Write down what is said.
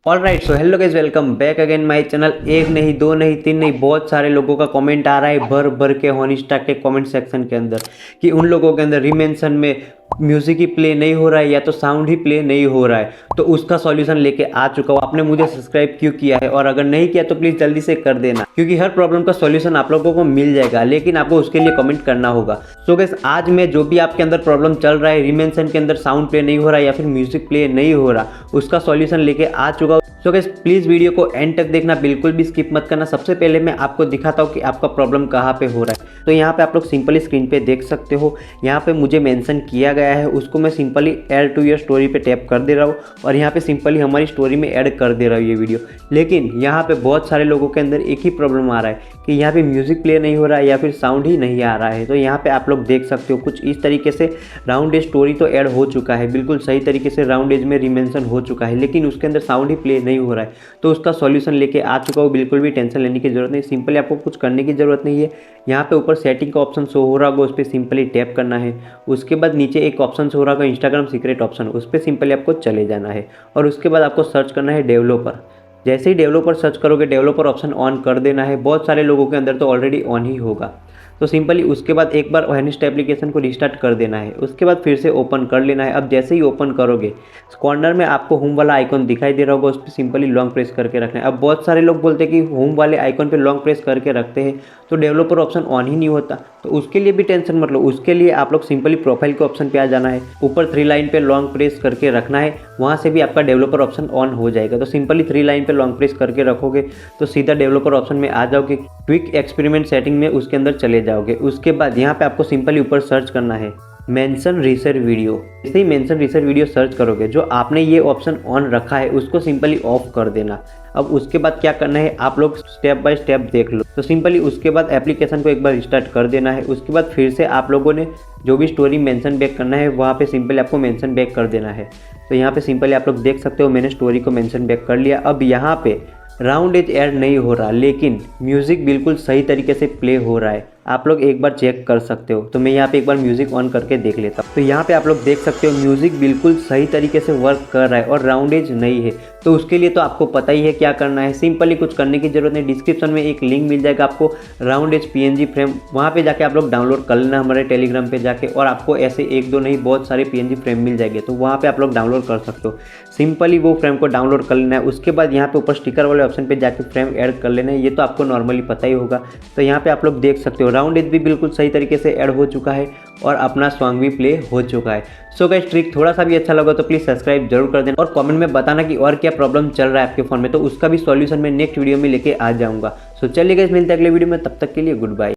Alright, so hello guys, welcome back again my channel. एक नहीं, दो नहीं, तीन नहीं, बहुत सारे लोगों का कमेंट आ रहा है भर भर के हॉनिस्टा के कमेंट सेक्शन के अंदर कि उन लोगों के अंदर रिमेंशन में म्यूजिक ही प्ले नहीं हो रहा है या तो साउंड ही प्ले नहीं हो रहा है। तो उसका सॉल्यूशन लेके आ चुका हूँ। आपने मुझे सब्सक्राइब क्यों किया है, और अगर नहीं किया तो प्लीज़ जल्दी से कर देना, क्योंकि हर प्रॉब्लम का सॉल्यूशन आप लोगों को मिल जाएगा, लेकिन आपको उसके लिए कमेंट करना होगा। सो गाइस, आज मैं जो भी आपके अंदर प्रॉब्लम चल रहा है, रिमेंशन के अंदर साउंड प्ले नहीं हो रहा है या फिर म्यूजिक प्ले नहीं हो रहा, उसका सॉल्यूशन लेके आ चुका हूँ। सो गाइस, प्लीज़ वीडियो को एंड तक देखना, बिल्कुल भी स्किप मत करना। सबसे पहले मैं आपको दिखाता हूँ कि आपका प्रॉब्लम कहाँ पे हो रहा है। तो यहाँ पे आप लोग सिंपली स्क्रीन पे देख सकते हो, यहाँ पे मुझे मेंशन किया गया है, उसको मैं simply add to your story पे टैप कर दे रहा हूँ और यहाँ पे सिंपली हमारी स्टोरी में ऐड कर दे रहा हूँ ये वीडियो। लेकिन यहाँ पे बहुत सारे लोगों के अंदर एक ही प्रॉब्लम आ रहा है कि यहाँ पे म्यूजिक प्ले नहीं हो रहा है या फिर साउंड ही नहीं आ रहा है। तो यहाँ पे आप लोग देख सकते हो कुछ इस तरीके से राउंड एज स्टोरी तो ऐड हो चुका है, बिल्कुल सही तरीके से राउंड एज में रिमेंशन हो चुका है, लेकिन उसके अंदर साउंड ही प्ले नहीं हो रहा है। तो उसका सॉल्यूशन लेके आ चुका हूँ, बिल्कुल भी टेंशन लेने की जरूरत नहीं। सिंपली आपको कुछ करने की जरूरत नहीं है। यहाँ पे ऊपर सेटिंग का ऑप्शन शो हो रहा होगा, उस पर सिंपली टैप करना है। उसके बाद नीचे एक ऑप्शन शो हो रहा होगा इंस्टाग्राम सीक्रेट ऑप्शन, उस पर सिंपली आपको चले जाना है और उसके बाद आपको सर्च करना है डेवलपर। जैसे ही डेवलपर सर्च करोगे, डेवलपर ऑप्शन ऑन कर देना है। बहुत सारे लोगों के अंदर तो ऑलरेडी ऑन ही होगा। तो सिंपली उसके बाद एक बार हॉनिस्टा एप्लीकेशन को रिस्टार्ट कर देना है, उसके बाद फिर से ओपन कर लेना है। अब जैसे ही ओपन करोगे, कॉर्नर में आपको होम वाला आइकॉन दिखाई दे रहा होगा, उस पर सिंपली लॉन्ग प्रेस करके रखना है। अब बहुत सारे लोग बोलते हैं कि होम वाले आइकॉन पे लॉन्ग प्रेस करके रखते हैं तो डेवलपर ऑप्शन ऑन ही नहीं होता। तो उसके लिए भी टेंशन मत लो, उसके लिए आप लोग सिंपली प्रोफाइल के ऑप्शन पे आ जाना है, ऊपर 3 लाइन पे लॉन्ग प्रेस करके रखना है, वहाँ से भी आपका डेवलपर ऑप्शन ऑन हो जाएगा। तो सिंपली 3 लाइन पे लॉन्ग प्रेस करके रखोगे तो सीधा डेवलपर ऑप्शन में आ जाओगे, क्विक एक्सपेरिमेंट सेटिंग में उसके अंदर चले जाओगे। उसके बाद यहाँ पे आपको सिंपली ऊपर सर्च करना है मेंशन रीसेट वीडियो। जैसे ही मेंशन रीसेट वीडियो सर्च करोगे, जो आपने ये ऑप्शन ऑन रखा है उसको सिंपली ऑफ कर देना। अब उसके बाद क्या करना है, आप लोग स्टेप बाय स्टेप देख लो। तो सिंपली उसके बाद एप्लीकेशन को एक बार रिस्टार्ट कर देना है। उसके बाद फिर से आप लोगों ने जो भी स्टोरी मेंशन बैक करना है वहाँ पे सिंपली आपको मेंशन बैक कर देना है। तो यहाँ पे सिंपली आप लोग देख सकते हो मैंने स्टोरी को मेंशन बैक कर लिया। अब यहाँ पे राउंड एज ऐड नहीं हो रहा, लेकिन म्यूज़िक बिल्कुल सही तरीके से प्ले हो रहा है। आप लोग एक बार चेक कर सकते हो। तो मैं यहाँ पे एक बार म्यूज़िक ऑन करके देख लेता हूँ। तो यहाँ पे आप लोग देख सकते हो म्यूज़िक बिल्कुल सही तरीके से वर्क कर रहा है और राउंड एज नहीं है। तो उसके लिए तो आपको पता ही है क्या करना है, सिंपली कुछ करने की जरूरत नहीं। डिस्क्रिप्शन में एक लिंक मिल जाएगा आपको राउंड एज PNG फ्रेम, वहाँ पे जाके आप लोग डाउनलोड कर लेना हमारे टेलीग्राम पे जाके, और आपको ऐसे एक दो नहीं बहुत सारे PNG फ्रेम मिल जाएंगे। तो वहाँ पे आप लोग डाउनलोड कर सकते हो। सिंपली वो फ्रेम को डाउनलोड कर लेना है। उसके बाद यहाँ पे ऊपर स्टिकर वाले ऑप्शन पे जाके फ्रेम ऐड कर लेना है। ये तो आपको नॉर्मली पता ही होगा। तो यहाँ पे आप लोग देख सकते हो राउंड एज भी बिल्कुल सही तरीके से ऐड हो चुका है और अपना सॉन्ग भी प्ले हो चुका है। सो गाइस, ट्रिक थोड़ा सा भी अच्छा लगा तो प्लीज़ सब्सक्राइब जरूर कर देना और कमेंट में बताना कि और क्या प्रॉब्लम चल रहा है आपके फ़ोन में, तो उसका भी सॉल्यूशन मैं नेक्स्ट वीडियो में लेके आ जाऊँगा। सो चलिए गाइस, मिलते हैं अगले वीडियो में, तब तक के लिए गुड बाय।